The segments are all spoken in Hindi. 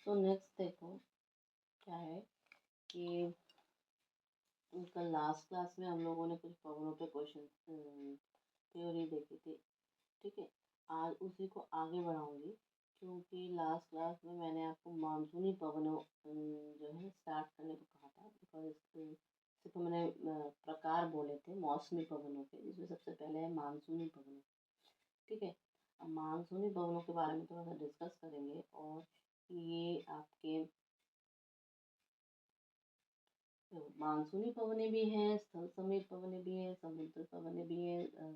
तो नेक्स्ट देखो क्या है कि कल लास्ट क्लास में हम लोगों ने कुछ पवनों पे क्वेश्चन थ्योरी देखी थी। ठीक है, आज उसी को आगे बढ़ाऊंगी क्योंकि लास्ट क्लास में मैंने आपको मानसूनी पवनों जो है स्टार्ट करने को कहा था। बिकॉज सिर्फ मैंने प्रकार बोले थे मौसमी पवनों के, जिसमें सबसे पहले है मानसूनी पवन। ठीक है, अब मानसूनी पवनों के बारे में थोड़ा सा डिस्कस करेंगे। और ये आपके मानसूनी पवने भी हैं, स्थल समीर पवने भी हैं, समुद्र पवने भी हैं,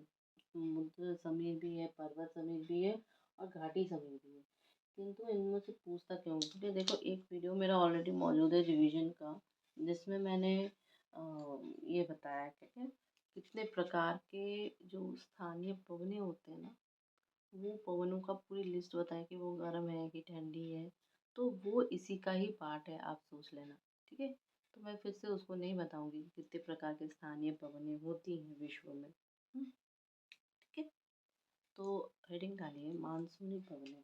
समुद्र समीर भी है, पर्वत समीर भी है और घाटी समीर भी है। किंतु इनमें से पूछता क्यों, क्योंकि देखो एक वीडियो मेरा ऑलरेडी मौजूद है रिवीजन का, जिसमें मैंने ये बताया क्या कितने प्रकार के जो स्थानीय पवने होते हैं ना, वो पवनों का पूरी लिस्ट बताया कि वो गर्म है कि ठंडी है। तो वो इसी का ही पार्ट है, आप सोच लेना। ठीक है, तो मैं फिर से उसको नहीं बताऊंगी कि कितने प्रकार के स्थानीय पवनें होती हैं विश्व में। ठीक है, तो हेडिंग डालिए मानसूनी पवनें,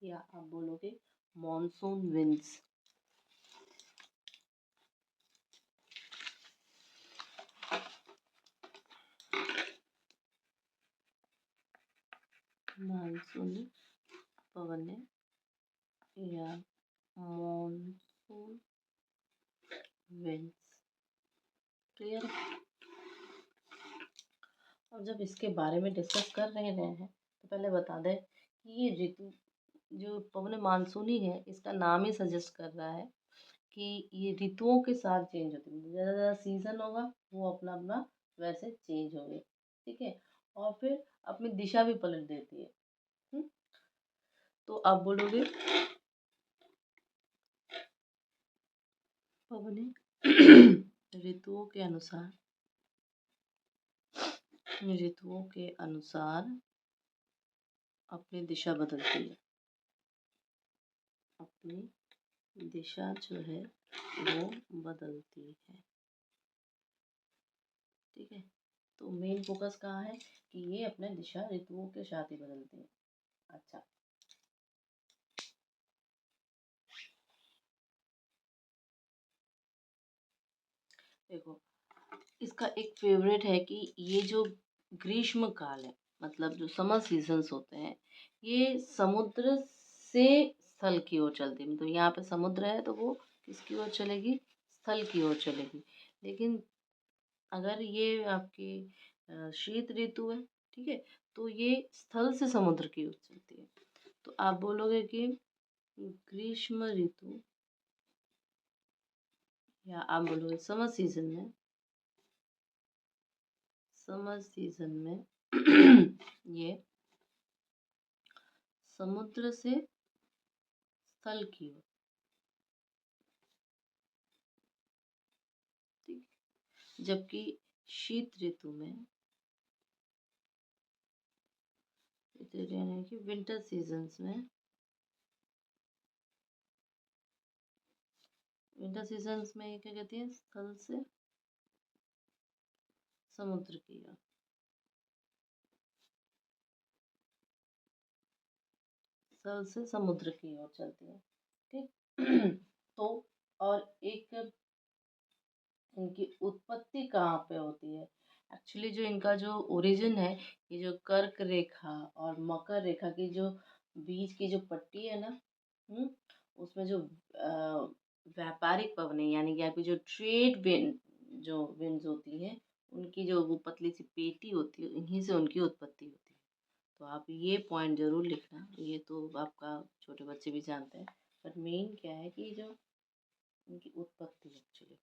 या आप बोलोगे मॉनसून विंड्स। मानसूनी पवनें या मॉनसून विंड्स। क्लियर। और जब इसके बारे में डिस्कस कर रहे हैं तो पहले बता दें कि ये ऋतु जो पवन मानसूनी है, इसका नाम ही सजेस्ट कर रहा है कि ये ऋतुओं के साथ चेंज होती है। ज़्यादा ज़्यादा सीजन होगा वो अपना अपना वैसे चेंज होंगे। ठीक है, और फिर अपनी दिशा भी पलट देती है। तो आप बोलोगे पवने ऋतुओं के अनुसार अपनी दिशा बदलती है। अपनी दिशा जो है वो बदलती है। ठीक है, तो मेन फोकस कहाँ है कि ये अपने दिशा ऋतुओं के साथ ही बदलते हैं। अच्छा, देखो इसका एक फेवरेट है कि ये जो ग्रीष्म काल है, मतलब जो समर सीजन्स होते हैं, ये समुद्र से स्थल की ओर चलती है। मतलब यहाँ पे समुद्र है तो वो किसकी ओर चलेगी, स्थल की ओर चलेगी। लेकिन अगर ये आपकी शीत ऋतु है, ठीक है, तो ये स्थल से समुद्र की ओर चलती है। तो आप बोलोगे कि ग्रीष्म ऋतु, या आप बोलोगे समर सीजन में ये समुद्र से स्थल की ओर, ठीक, जबकि शीत ऋतु में यानी कि विंटर सीजन्स में ये क्या कहती है, स्थल से समुद्र की ओर। स्थल से समुद्र की ओर चलती है। ठीक तो और एक इनकी उत्पत्ति कहाँ पे होती है, एक्चुअली जो इनका जो ओरिजिन है, ये जो कर्क रेखा और मकर रेखा की जो बीच की जो पट्टी है ना, उसमें जो व्यापारिक पवने यानी कि आपकी जो ट्रेड विंड जो विंड्स होती है, उनकी जो वो पतली सी पेटी होती है, इन्हीं से उनकी उत्पत्ति होती है। तो आप ये पॉइंट जरूर लिखना, ये तो आपका छोटे बच्चे भी जानते हैं, पर मेन क्या है कि जो इनकी उत्पत्ति एक्चुअली,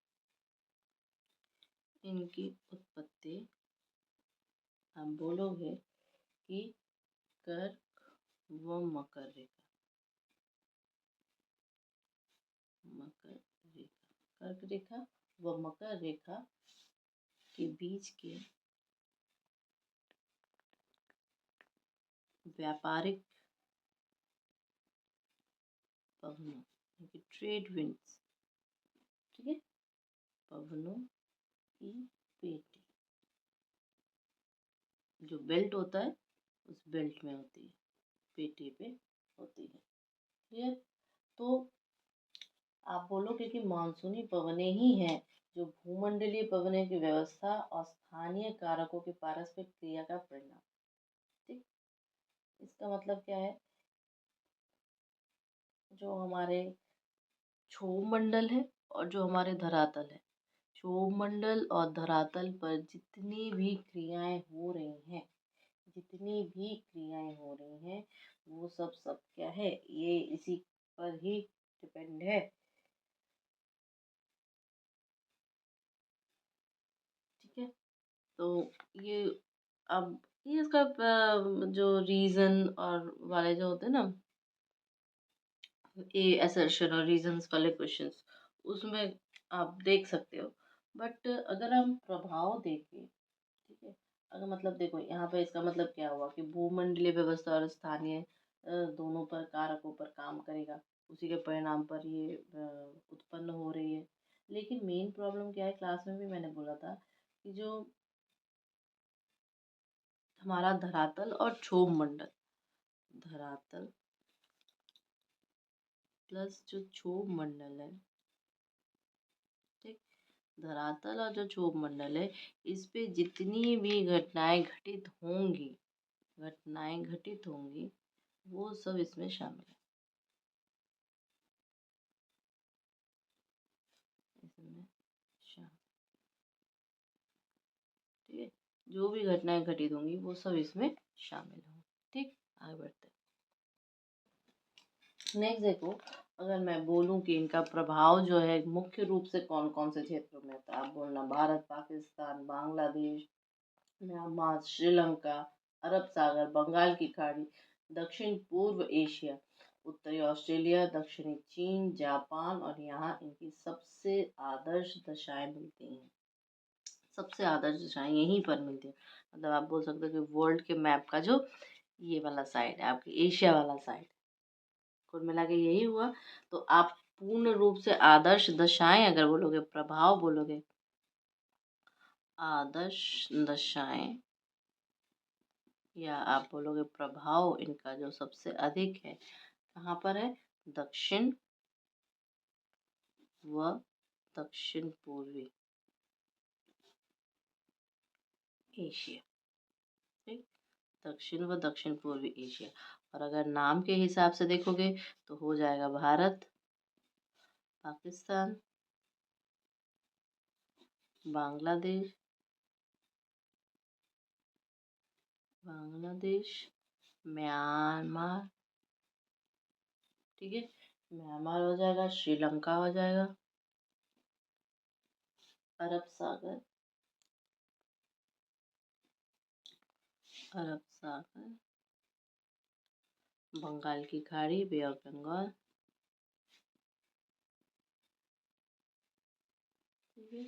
इनकी उत्पत्ति हम बोलोगे कि कर्क व मकर रेखा, मकर रेखा, कर्क रेखा व मकर रेखा के बीच के व्यापारिक पवनों ट्रेड विंड्स, ठीक है, पवनों की पेटी जो बेल्ट होता है उस बेल्ट में होती है, पेटी पे होती है। क्लियर। बोलोगे कि मानसूनी पवनें ही हैं जो भूमंडलीय पवनों की व्यवस्था और स्थानीय कारकों की पारस्परिक क्रिया का परिणाम। ठीक, इसका मतलब क्या है? जो हमारे क्षोभ मंडल है और जो हमारे धरातल है, क्षोभ मंडल और धरातल पर जितनी भी क्रियाएं हो रही हैं, वो सब सब क्या है, ये इसी पर ही डिपेंड है। ठीक है, तो ये अब ये इसका जो रीजन और वाले जो होते हैं ना, ए असर्शन और रीजंस वाले क्वेश्चंस, उसमें आप देख सकते हो। बट अगर हम प्रभाव देखें, ठीक है, अगर मतलब देखो यहाँ पे इसका मतलब क्या हुआ कि भूमंडलीय व्यवस्था और स्थानीय दोनों पर कारकों पर काम करेगा, उसी के परिणाम पर ये उत्पन्न हो रही है। लेकिन मेन प्रॉब्लम क्या है, क्लास में भी मैंने बोला था कि जो हमारा धरातल और क्षोभ मंडल, धरातल प्लस जो क्षोभ मंडल है, ठीक, धरातल और जो क्षोभ मंडल है, इस पे जितनी भी घटनाएं घटित होंगी वो सब इसमें शामिल है। इसमें शामिल, ठीक है, जो भी घटनाएं घटित होंगी वो सब इसमें शामिल होंगी। ठीक, आगे बढ़ते हैं। नेक्स्ट देखो, अगर मैं बोलूं कि इनका प्रभाव जो है मुख्य रूप से कौन कौन से क्षेत्रों में होता है, आप बोलना भारत, पाकिस्तान, बांग्लादेश, म्यांमार, श्रीलंका, अरब सागर, बंगाल की खाड़ी, दक्षिण पूर्व एशिया, उत्तरी ऑस्ट्रेलिया, दक्षिणी चीन, जापान, और यहाँ इनकी सबसे आदर्श दशाएं मिलती हैं। सबसे आदर्श दशाएं यहीं पर मिलती है। मतलब आप बोल सकते हो कि वर्ल्ड के मैप का जो ये वाला साइड है, आपकी एशिया वाला साइड, कुल मिला के यही हुआ। तो आप पूर्ण रूप से आदर्श दशाएं अगर बोलोगे, प्रभाव बोलोगे, आदर्श दशाएं, या आप बोलोगे प्रभाव, इनका जो सबसे अधिक है कहाँ पर है, दक्षिण व दक्षिण पूर्वी एशिया। ठीक, दक्षिण व दक्षिण पूर्वी एशिया। और अगर नाम के हिसाब से देखोगे तो हो जाएगा भारत, पाकिस्तान, बांग्लादेश, म्यांमार, ठीक है, म्यांमार हो जाएगा, श्रीलंका हो जाएगा, अरब सागर, बंगाल की खाड़ी, बे ऑफ बंगाल, ठीक है,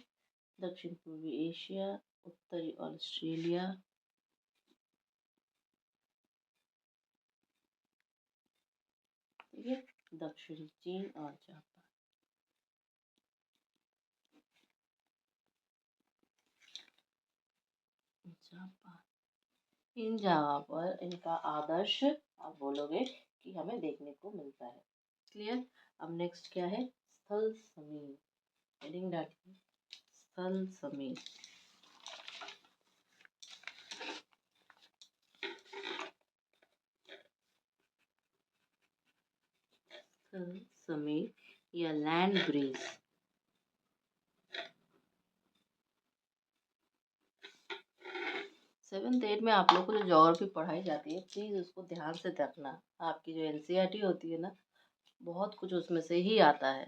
दक्षिण पूर्वी एशिया, उत्तरी ऑस्ट्रेलिया, ठीक है, दक्षिणी चीन और जापान। इन जगह पर इनका आदर्श आप बोलोगे कि हमें देखने को मिलता है। क्लियर। अब नेक्स्ट क्या है, स्थल समीर, हेडिंग डालिए, स्थल समीर। स्थल समीर या लैंड ब्रीज, सेवेंथ एट में आप लोग को जो ज्योग्राफी पढ़ाई जाती है, प्लीज़ उसको ध्यान से देखना। आपकी जो एनसीईआरटी होती है ना, बहुत कुछ उसमें से ही आता है।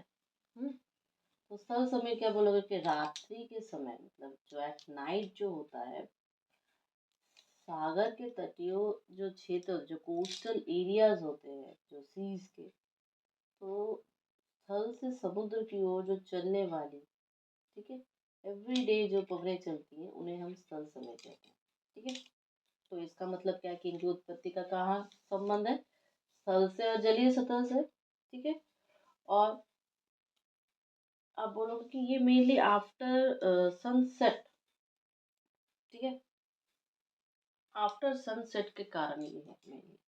तो स्थल समय क्या बोलोगे कि रात्रि के समय, मतलब जो एट नाइट जो होता है, सागर के तटीय जो क्षेत्र, जो कोस्टल एरियाज होते हैं, जो सीज के, तो स्थल से समुद्र की ओर जो चलने वाली, ठीक है, एवरी डे जो पवनें चलती हैं, उन्हें हम स्थल समय कहते हैं। ठीक है, तो इसका मतलब क्या है कि इनकी उत्पत्ति का कहाँ संबंध है, स्थल से और जलीय सतह से। ठीक है, और आप बोलोगे कि ये मेनली आफ्टर सनसेट, ठीक है, आफ्टर सनसेट के कारण ये है मेनली,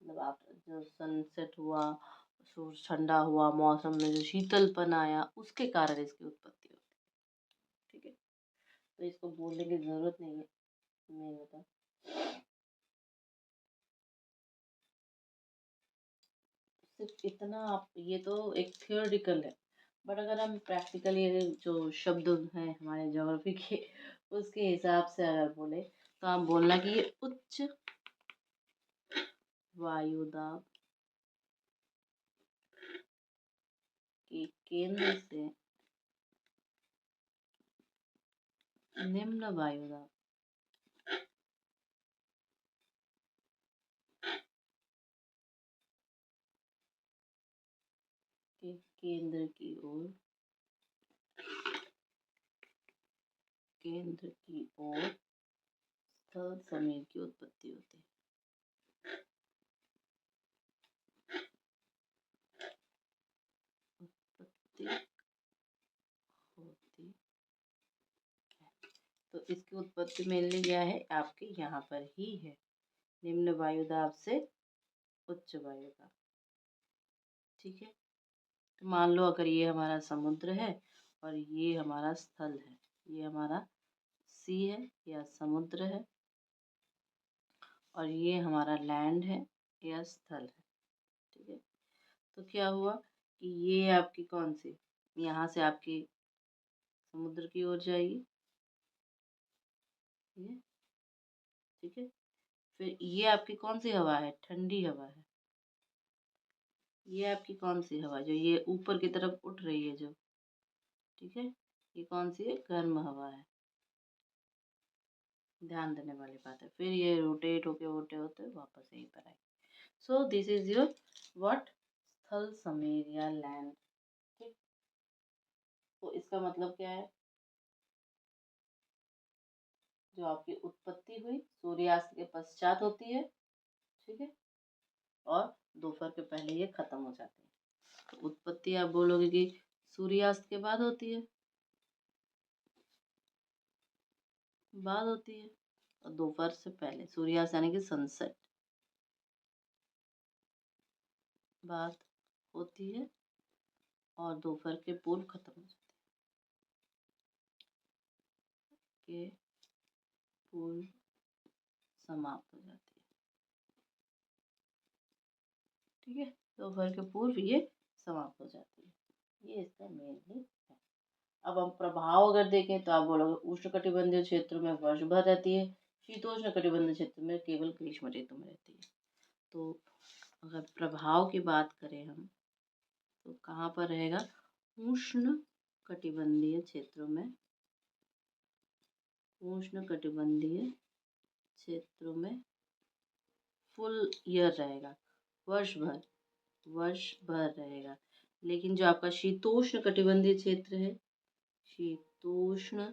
मतलब आफ्टर जो सनसेट हुआ सूरज ठंडा हुआ, मौसम में जो शीतलपन आया, उसके कारण इसकी उत्पत्ति होती है। ठीक है, तो इसको बोलने की जरूरत नहीं है, नहीं होता। सिर्फ इतना आप, ये तो एक थियोरिटिकल है, बट अगर हम प्रैक्टिकल ये जो शब्द हैं हमारे ज्योग्राफी के उसके हिसाब से अगर बोले तो आप बोलना कि ये उच्च वायुदाब के केंद्र से निम्न वायुदाब के केंद्र की ओर स्थल समीर की उत्पत्ति होती है। उत्पत्ति होती है। तो इसकी उत्पत्ति मेनली क्या है, आपके यहाँ पर ही है, निम्न वायुदाब से उच्च वायुदाब। ठीक है, तो मान लो अगर ये हमारा समुद्र है और ये हमारा स्थल है, ये हमारा सी है या समुद्र है, और ये हमारा लैंड है या स्थल है। ठीक है, तो क्या हुआ कि ये आपकी कौन सी, यहाँ से आपकी समुद्र की ओर जाएगी। ठीक है, फिर ये आपकी कौन सी हवा है, ठंडी हवा है। ये आपकी कौन सी हवा, जो ये ऊपर की तरफ उठ रही है जो, ठीक है, ये कौन सी है, गर्म हवा है। ध्यान देने वाली बात है। फिर ये रोटेट होते होते वापस यहीं पर आए। So this is your what, स्थल समीर या लैंड। ठीक, तो इसका मतलब क्या है, जो आपकी उत्पत्ति हुई सूर्यास्त के पश्चात होती है। ठीक है, और दोपहर के पहले ये खत्म हो जाती है। तो उत्पत्ति आप बोलोगे कि सूर्यास्त के बाद होती है, और दोपहर से पहले, सूर्यास्त यानी कि सनसेट बाद होती है, और दोपहर के पूर्व खत्म हो जाती है, के पूर्व समाप्त हो जाती है। ठीक है, दोपहर के पूर्व ये समाप्त हो जाती है। ये इसका मेनली है। अब हम प्रभाव अगर देखें तो आप बोलोगे उष्णकटिबंधीय क्षेत्र में वर्ष भर रहती है, शीतोष्ण कटिबंधीय क्षेत्र में केवल ग्रीष्म ऋतु में रहती है। तो अगर प्रभाव की बात करें हम, तो कहाँ पर रहेगा, उष्ण कटिबंधीय क्षेत्रों में, उष्ण कटिबंधीय क्षेत्रों में फुल ईयर रहेगा, वर्ष भर रहेगा। लेकिन जो आपका शीतोष्ण कटिबंधीय क्षेत्र है, शीतोष्ण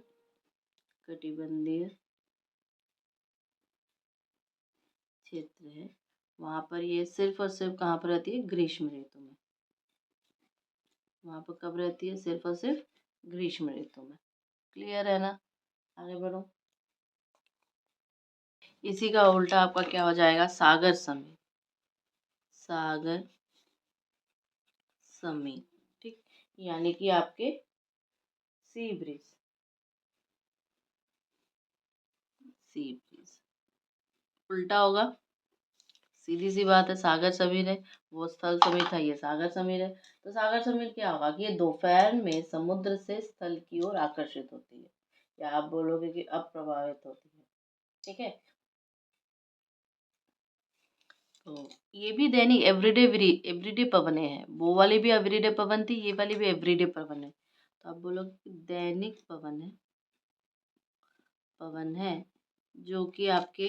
कटिबंधीय क्षेत्र है, वहां पर ये सिर्फ और सिर्फ कहाँ पर रहती है, ग्रीष्म ऋतु में। वहां पर कब रहती है, सिर्फ और सिर्फ ग्रीष्म ऋतु में। क्लियर है ना, आगे बढ़ो। इसी का उल्टा आपका क्या हो जाएगा, सागर समीर, सागर समीर। ठीक, यानी कि आपके सी ब्रिज, उल्टा होगा। सीधी सी बात है, सागर समीर है, वो स्थल समीर था, ये सागर समीर है। तो सागर समीर क्या होगा कि ये दोपहर में समुद्र से स्थल की ओर आकर्षित होती है, या आप बोलोगे कि अप्रभावित होती है। ठीक है, तो ये भी दैनिक एवरीडे एवरीडे पवने हैं, वो वाली भी एवरीडे पवन थी, ये वाली भी एवरीडे पवन है। तो आप बोलोगे कि दैनिक पवन है, जो कि आपके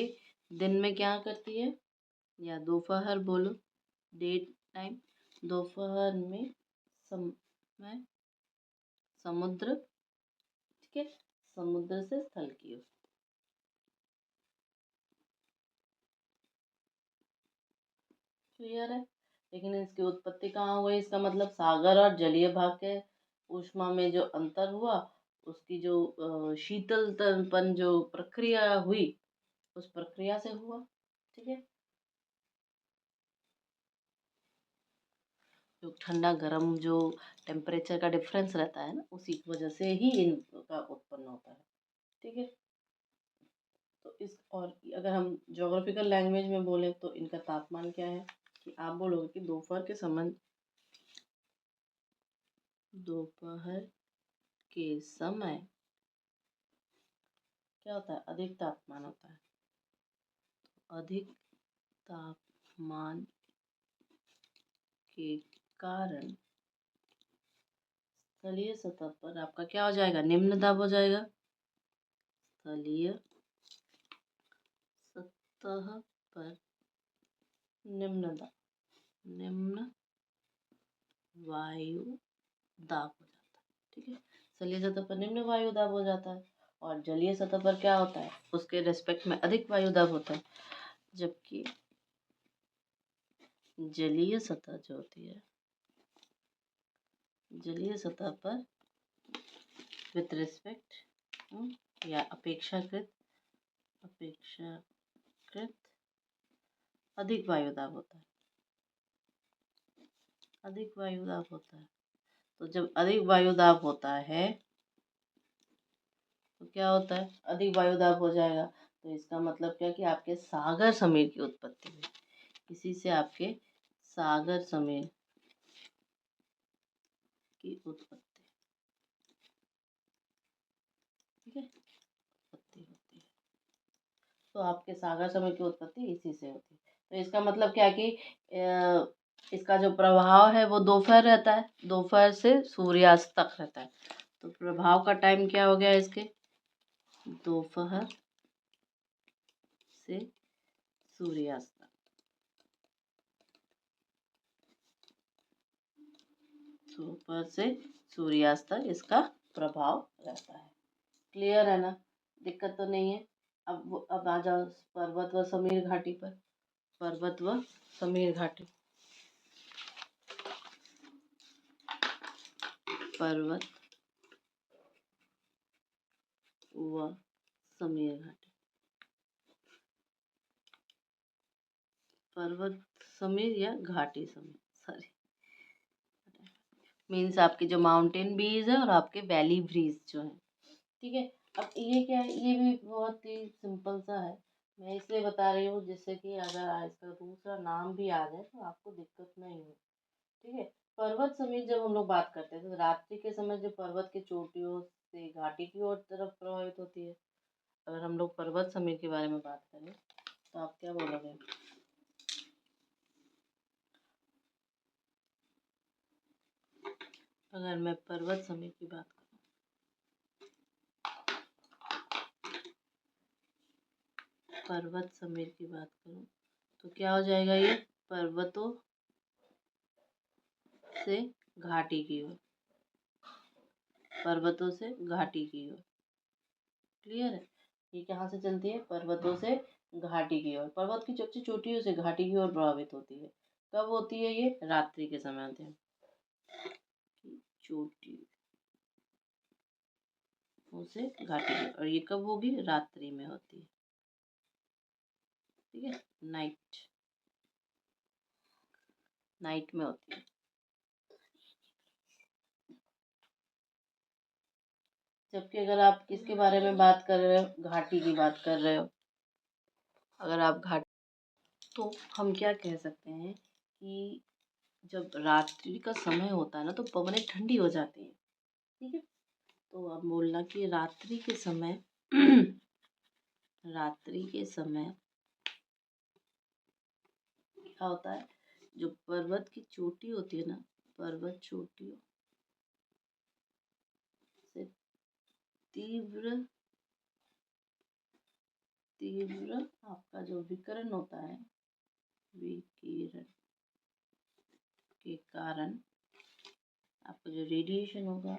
दिन में क्या करती है, या दोपहर बोलो, डे टाइम, दोपहर में समय समुद्र, ठीक है, समुद्र से स्थल की ओर। क्लियर है, लेकिन इसकी उत्पत्ति कहाँ हुई, इसका मतलब सागर और जलीय भाग के ऊष्मा में जो अंतर हुआ, उसकी जो शीतलपन जो प्रक्रिया हुई, उस प्रक्रिया से हुआ। ठीक है, जो ठंडा गर्म जो टेम्परेचर का डिफरेंस रहता है ना, उसी की वजह से ही इनका उत्पन्न होता है। ठीक है। तो इस और अगर हम ज्योग्राफिकल लैंग्वेज में बोले तो इनका तापमान क्या है कि आप बोलोगे कि दोपहर के समय क्या होता है, अधिक तापमान होता है। अधिक तापमान के कारण स्थलीय सतह पर आपका क्या हो जाएगा, निम्न दाब हो जाएगा। स्थलीय सतह पर निम्न वायु दाब हो जाता है। ठीक है। स्थलीय सतह पर निम्न वायु दाब हो जाता है और जलीय सतह पर क्या होता है, उसके रेस्पेक्ट में अधिक वायु दाब होता है। जबकि जलीय सतह जो होती है, जलीय सतह पर विथ रिस्पेक्ट या अपेक्षाकृत अधिक वायु दाब होता है। अधिक वायु दाब होता है। तो जब अधिक वायु दाब होता है तो क्या होता है, अधिक वायु दाब हो जाएगा। तो इसका मतलब क्या कि आपके सागर समीर की उत्पत्ति हुई। इसी से आपके सागर समीर की उत्पत्ति, ठीक है, उत्पत्ति होती है। तो आपके सागर समीर की उत्पत्ति इसी से होती है। तो इसका मतलब क्या कि इसका जो प्रभाव है वो दोपहर रहता है, दोपहर से सूर्यास्त तक रहता है। तो प्रभाव का टाइम क्या हो गया इसके, दोपहर से सूर्यास्त तक। दोपहर से सूर्यास्त तक इसका प्रभाव रहता है। क्लियर है ना, दिक्कत तो नहीं है। अब आ जाओ पर्वत व समीर घाटी पर। पर्वत व समीर घाटी, पर्वत व समीर घाटी, पर्वत समीर या घाटी समीर, सॉरी, मीन्स आपके जो माउंटेन ब्रीज है और आपके वैली ब्रीज जो है। ठीक है। अब ये क्या है, ये भी बहुत ही सिंपल सा है। मैं इसलिए बता रही हूँ जिससे कि अगर इसका दूसरा नाम भी आ जाए तो आपको दिक्कत नहीं हो। ठीक है। पर्वत समीर जब हम लोग बात करते हैं तो रात्रि के समय जो पर्वत की चोटियों से घाटी की ओर तरफ प्रभावित होती है। अगर हम लोग पर्वत समीर के बारे में बात करें तो आप क्या बोलोगे, अगर मैं पर्वत समीर की बात करूं, पर्वत समीर की बात करूं तो क्या हो जाएगा, ये पर्वतों से घाटी की ओर, पर्वतों से घाटी की ओर। क्लियर है। ये कहाँ से चलती है, पर्वतों से घाटी की ओर। पर्वत की सबसे चोटियों से घाटी की ओर प्रभावित होती है। कब होती है ये, रात्रि के समय होती है। चोटियों से घाटी की, और ये कब होगी, रात्रि में होती है। ठीक है, नाइट में होती है। जबकि अगर आप किसके बारे में बात कर रहे हो, घाटी की बात कर रहे हो, अगर आप घाटी, तो हम क्या कह सकते हैं कि जब रात्रि का समय होता है ना तो पवनें ठंडी हो जाती हैं। ठीक है। तो अब बोलना कि रात्रि के समय क्या होता है, जो पर्वत की चोटी होती है ना, पर्वत चोटियों से तीव्र आपका जो विकिरण होता है, विकिरण के कारण आपका जो रेडिएशन होगा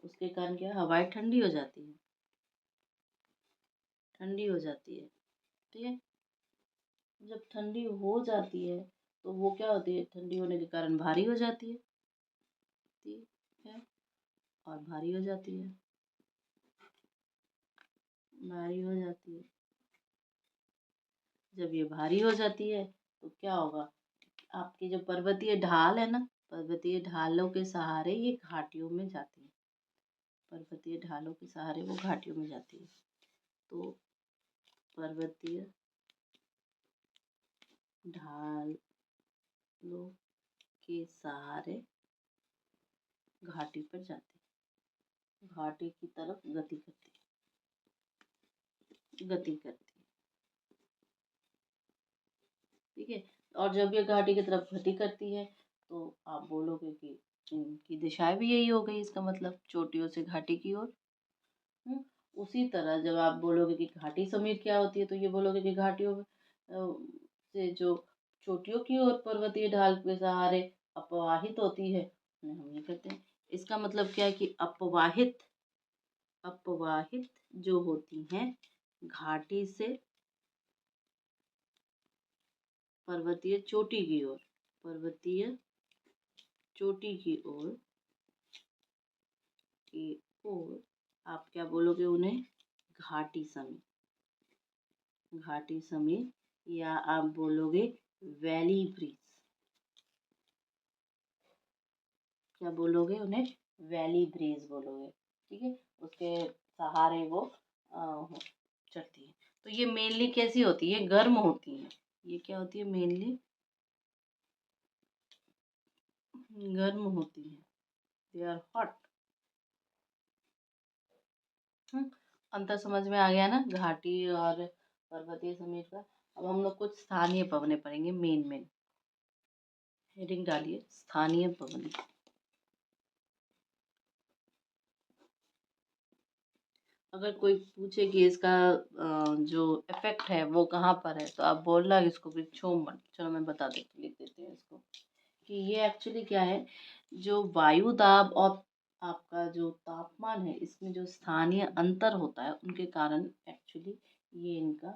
उसके कारण क्या, हवाएं ठंडी हो जाती है, ठंडी हो जाती है। ठीक है। जब ठंडी हो जाती है तो वो क्या होती है, ठंडी होने के कारण भारी हो जाती है, ठीक है, और भारी हो जाती है, भारी हो जाती है। जब ये भारी हो जाती है तो क्या होगा, आपकी जो पर्वतीय ढाल है ना, पर्वतीय ढालों के सहारे ये घाटियों में जाती है। पर्वतीय ढालों के सहारे वो घाटियों में जाती है। तो पर्वतीय ढालों के सहारे घाटी पर जाती है, घाटी की तरफ गति करती है। ठीक है। और जब ये घाटी की तरफ गति करती है तो आप बोलोगे कि इनकी दिशाएं भी यही हो गई, इसका मतलब चोटियों से घाटी की ओर। उसी तरह जब आप बोलोगे कि घाटी समीर क्या होती है तो ये बोलोगे कि घाटियों से जो चोटियों की ओर पर्वतीय ढाल के सहारे अपवाहित होती है, उन्हें हम ये कहते हैं। इसका मतलब क्या है कि अपवाहित जो होती हैं घाटी से पर्वतीय चोटी की ओर, पर्वतीय चोटी की ओर आप क्या बोलोगे उन्हें? घाटी समीर या आप बोलोगे वैली ब्रिज। क्या बोलोगे उन्हें? वैली ब्रिज बोलोगे। ठीक है। उसके सहारे वो चढ़ती है। तो ये मेनली कैसी होती है? गर्म होती है। ये क्या होती है? मेनली गर्म होती है। They are hot. अंतर समझ में आ गया ना घाटी और पर्वतीय समीर का। अब हम लोग कुछ स्थानीय पवनें पढ़ेंगे। मेन हेडिंग डालिए स्थानीय पवनें। अगर कोई पूछे कि इसका जो इफेक्ट है वो कहाँ पर है तो आप बोलना इसको कि क्षोभमंडल। चलो मैं बता देती लिख देती हूँ इसको कि ये एक्चुअली क्या है, जो वायु दाब और आपका जो तापमान है इसमें जो स्थानीय अंतर होता है उनके कारण एक्चुअली ये इनका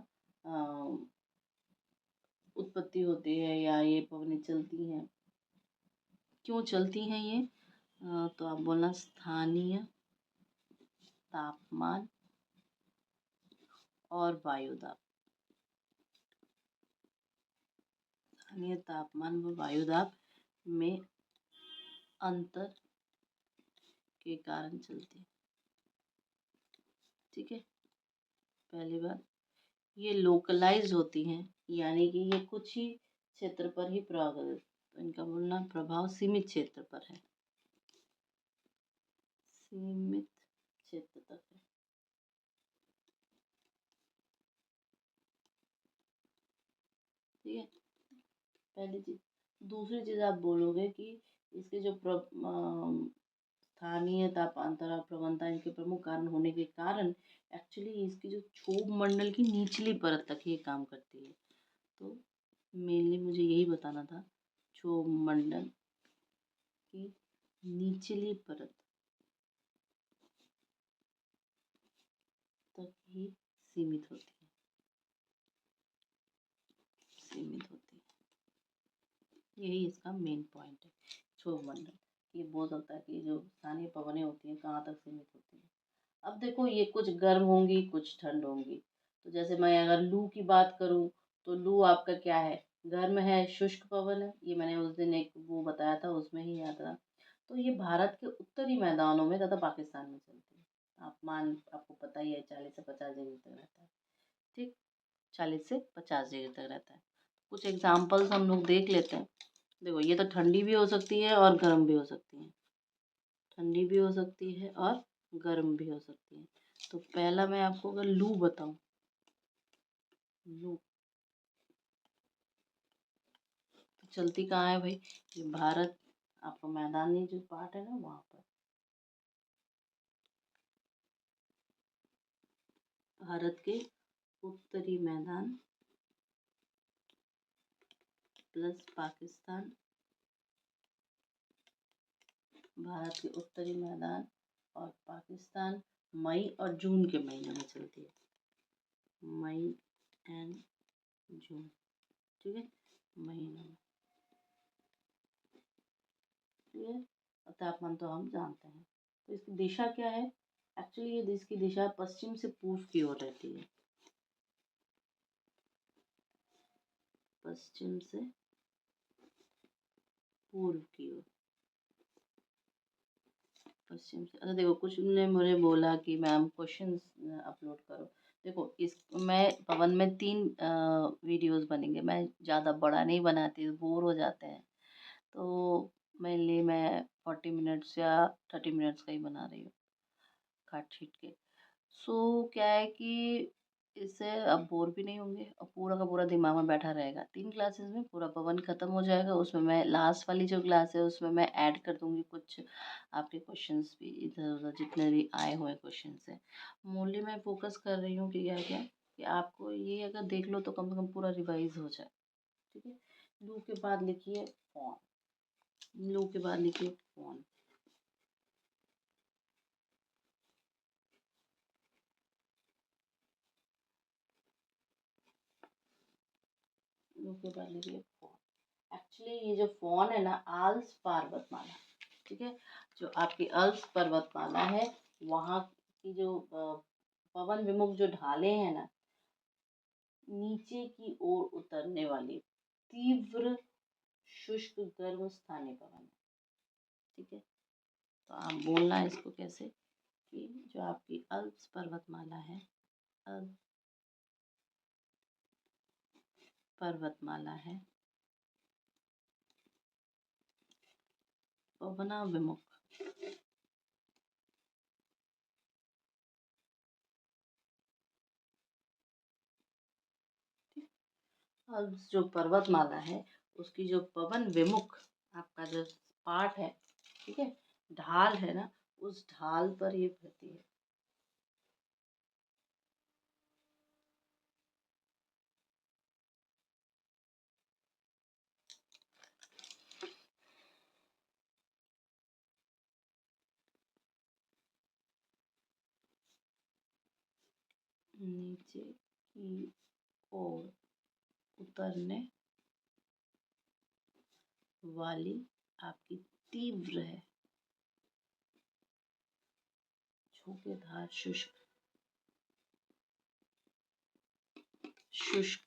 उत्पत्ति होती है या ये पवनें चलती हैं। क्यों चलती हैं ये? तो आप बोलना स्थानीय तापमान और वायु दाब। स्थानीय तापमान व वायु दाब में अंतर के कारण चलती है। ठीक है। पहली बात, ये लोकलाइज होती हैं, यानी कि ये कुछ ही क्षेत्र पर ही प्रभाव कर, तो इनका बोलना प्रभाव सीमित क्षेत्र पर है, सीमित क्षेत्र तक है। ठीक है। पहली चीज। दूसरी चीज आप बोलोगे कि इसके जो स्थानीय तापांतर और प्रवणता इनके प्रमुख कारण होने के कारण एक्चुअली इसकी जो क्षोभ मंडल की निचली परत तक ये काम करती है। तो मेनली मुझे यही बताना था, क्षोभ मंडल की निचली परत तक ही सीमित होती है, यही इसका मेन पॉइंट है। क्षोभ मंडल ये बोल सकता है कि जो स्थानीय पवनें होती हैं कहाँ तक सीमित होती हैं। अब देखो ये कुछ गर्म होंगी कुछ ठंड होंगी। तो जैसे मैं अगर लू की बात करूँ तो लू आपका क्या है? गर्म है, शुष्क पवन है। ये मैंने उस दिन एक वो बताया था उसमें ही याद रहा। तो ये भारत के उत्तरी मैदानों में तथा पाकिस्तान में चलती है। तापमान आपको पता ही है 40 से 50 डिग्री तक रहता है। ठीक, 40 से 50 डिग्री तक रहता है। कुछ एग्जाम्पल्स हम लोग देख लेते हैं। देखो ये तो ठंडी भी हो सकती है और गर्म भी हो सकती है, ठंडी भी हो सकती है और गर्म भी हो सकती है। तो पहला मैं आपको अगर लू बताऊं, लू तो चलती कहाँ है भाई? ये भारत आपका मैदानी जो पार्ट है ना वहाँ पर, भारत के उत्तरी मैदान प्लस पाकिस्तान, भारत के उत्तरी मैदान और पाकिस्तान मई और जून के महीने में चलती है, मई एंड जून। ठीक है, महीनों में। ठीक है। और तापमान तो हम जानते हैं। तो इसकी दिशा क्या है? एक्चुअली ये इसकी दिशा पश्चिम से पूर्व की ओर रहती है, पश्चिम से पूर्व की ओर। पश्चिम से, अच्छा देखो कुछ ने मुझे बोला कि मैम क्वेश्चंस अपलोड करो। देखो इस मैं पवन में 3 वीडियोस बनेंगे, मैं ज़्यादा बड़ा नहीं बनाती, बोर हो जाते हैं। तो मेनली मैं 40 मिनट्स या 30 मिनट्स का ही बना रही हूँ, काट छीट के। सो क्या है कि इससे अब बोर भी नहीं होंगे और पूरा का पूरा दिमाग में बैठा रहेगा। 3 क्लासेस में पूरा पवन खत्म हो जाएगा, उसमें मैं लास्ट वाली जो क्लास है उसमें मैं ऐड कर दूँगी कुछ आपके क्वेश्चंस भी, इधर-उधर जितने भी आए हुए क्वेश्चंस हैं। मोस्टली मैं फ़ोकस कर रही हूँ कि क्या-क्या कि आपको ये अगर देख लो तो कम से कम पूरा रिवाइज़ हो जाए, ठीक है? लू के बाद लिखिए फ़ोन, लू के बाद लिखिए फ़ोन। लू के बाद लिखिए फ़ोन। एक्चुअली ये जो फ़ोन है ना, आल्स पर्वतमाला, ठीक है? जो आपकी अल्प्स पर्वतमाला है, वहाँ की जो पवन विमुख जो ढालें हैं ना, नीचे की ओर उतरने वाली तीव्र शुष्क गर्म स्थानीय पवन है, ठीक है? तो आप बोलना है इसको कैसे कि जो आपकी अल्प्स पर्वतमाला है, अल्प पर्वतमाला है, पवनाभिमुख, अल्प्स जो पर्वतमाला है, उसकी जो पवन विमुख आपका जो पार्ट है, ठीक है? ढाल है ना, उस ढाल पर ये बहती है। नीचे की ओर उतरने वाली आपकी तीव्र है, झोंकेदार शुष्क, शुष्क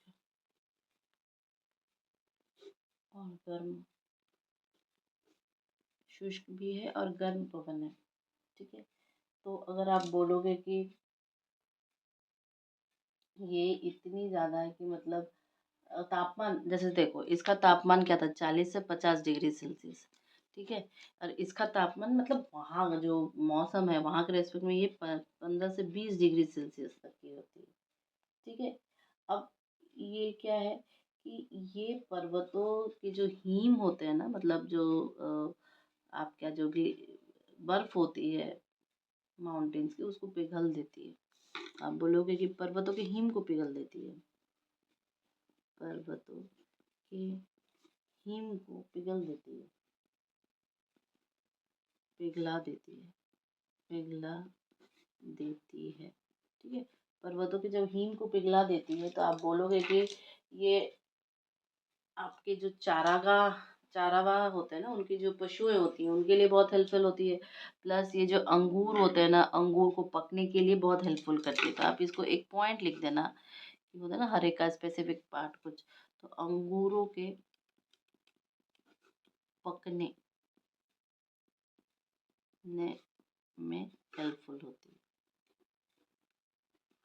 और गर्म, शुष्क भी है और गर्म पवन है, ठीक है? तो अगर आप बोलोगे कि ये इतनी ज़्यादा है कि मतलब तापमान जैसे देखो इसका तापमान क्या था, 40 से 50 डिग्री सेल्सियस, ठीक है? और इसका तापमान मतलब वहाँ का जो मौसम है वहाँ के रेस्पेक्ट में ये 15 से 20 डिग्री सेल्सियस तक की होती है, ठीक है? अब ये क्या है कि ये पर्वतों के जो हिम होते हैं ना, मतलब जो आप क्या जो बर्फ होती है माउंटेन्स की, उसको पिघल देती है। आप बोलोगे कि पर्वतों के हिम को पिघल देती है, पर्वतों के हिम को पिघल देती है, पिघला देती है, पिघला देती है, ठीक है? पर्वतों के जब हिम को पिघला देती है तो आप बोलोगे कि ये आपके जो चारागाह होते हैं ना, उनकी जो पशुएं होती हैं उनके लिए बहुत हेल्पफुल होती है। प्लस ये जो अंगूर होते हैं ना, अंगूर को पकने के लिए बहुत हेल्पफुल करती है। तो आप इसको एक पॉइंट लिख देना कि होता है ना हर एक का स्पेसिफिक पार्ट कुछ, तो अंगूरों के पकने ने में हेल्पफुल होती है,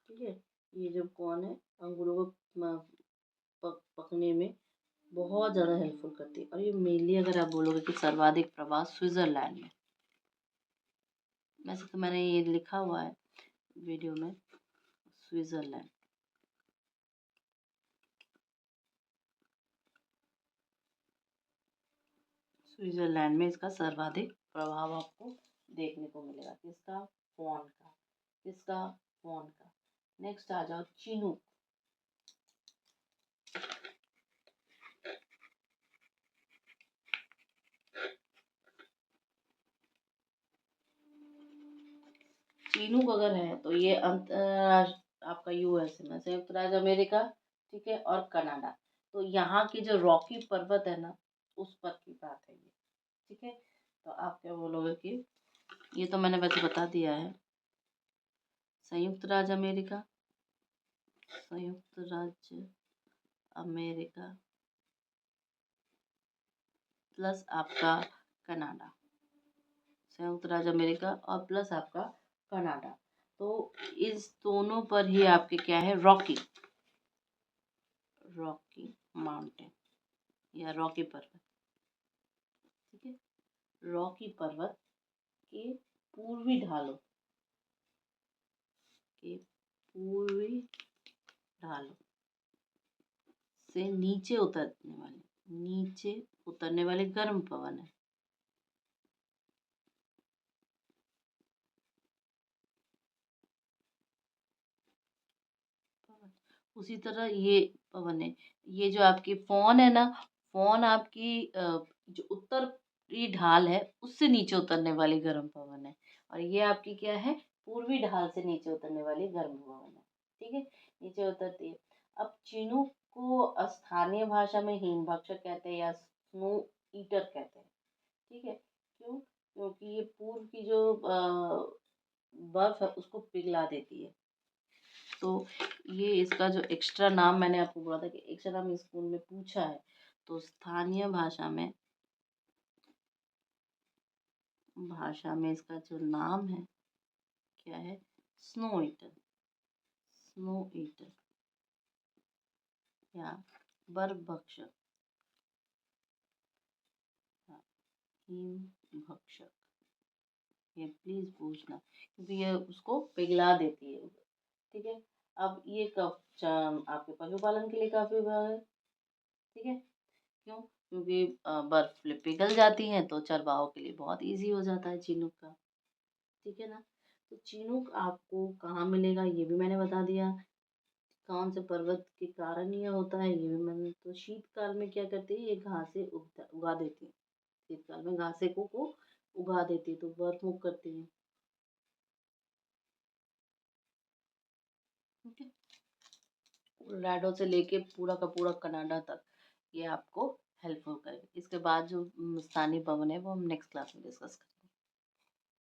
ठीक है? ये जो कौन है, अंगूरों को पकने में बहुत ज़्यादा हेल्पफुल करती है। और ये मेनली अगर आप बोलोगे कि सर्वाधिक प्रवाह स्विट्ज़रलैंड में, वैसे तो मैंने ये लिखा हुआ है वीडियो में, स्विट्ज़रलैंड, स्विट्ज़रलैंड में इसका सर्वाधिक प्रभाव आपको देखने को मिलेगा। किसका? फ़ोन का। किसका? फ़ोन का। नेक्स्ट आ जाओ चिनूक। चिनूक अगर है तो ये आपका यूएसए में, संयुक्त राज्य अमेरिका, ठीक है, और कनाडा। तो यहाँ की जो रॉकी पर्वत है ना, उस पर की बात है ये, ठीक है? तो आप क्या बोलोगे कि ये तो मैंने वैसे बता दिया है, संयुक्त राज्य अमेरिका, संयुक्त राज्य अमेरिका प्लस आपका कनाडा, संयुक्त राज्य अमेरिका और प्लस आपका कनाडा। तो इस दोनों पर ही आपके क्या है, रॉकी माउंटेन या रॉकी पर्वत, ठीक है। रॉकी पर्वत के पूर्वी ढालों के पूर्वी ढालों से नीचे उतरने वाले गर्म पवन है। उसी तरह ये पवन है, ये जो आपकी फोन है ना, फोन आपकी जो उत्तरी ढाल है उससे नीचे उतरने वाली गर्म पवन है, और ये आपकी क्या है, पूर्वी ढाल से नीचे उतरने वाली गर्म पवन है, ठीक है। नीचे उतरती है। अब चिनूक को स्थानीय भाषा में हिमभक्षक कहते हैं या स्नो ईटर कहते हैं, ठीक है। क्यों? क्योंकि ये पूर्व की जो बर्फ है उसको पिघला देती है। तो ये इसका जो एक्स्ट्रा नाम मैंने आपको बोला था कि एक्स्ट्रा नाम स्कूल में पूछा है, तो स्थानीय भाषा में इसका जो नाम है क्या है, स्नो ईटर, स्नो ईटर या बर्फ भक्षक या हिम भक्षक। ये प्लीज पूछना, क्योंकि ये उसको पिघला देती है, ठीक है। अब ये आपके पशुपालन के लिए काफी उपयोगी है, ठीक है। क्यों? क्योंकि बर्फ पिघल जाती है तो चरवाहों के लिए बहुत इजी हो जाता है चिनूक का, ठीक है ना। तो चिनूक आपको कहाँ मिलेगा ये भी मैंने बता दिया, कौन से पर्वत के कारण ये होता है ये भी मैंने, तो शीतकाल में क्या करती है, ये घासें उगा देती है, शीतकाल में घासें को उगा देती है, तो बर्फ मुक्त करती है, ठीक है। कोलोराडो से लेके पूरा का पूरा कनाडा तक ये आपको हेल्पफुल करेगा। इसके बाद जो स्थानीय भवन है वो हम नेक्स्ट क्लास में डिस्कस करेंगे।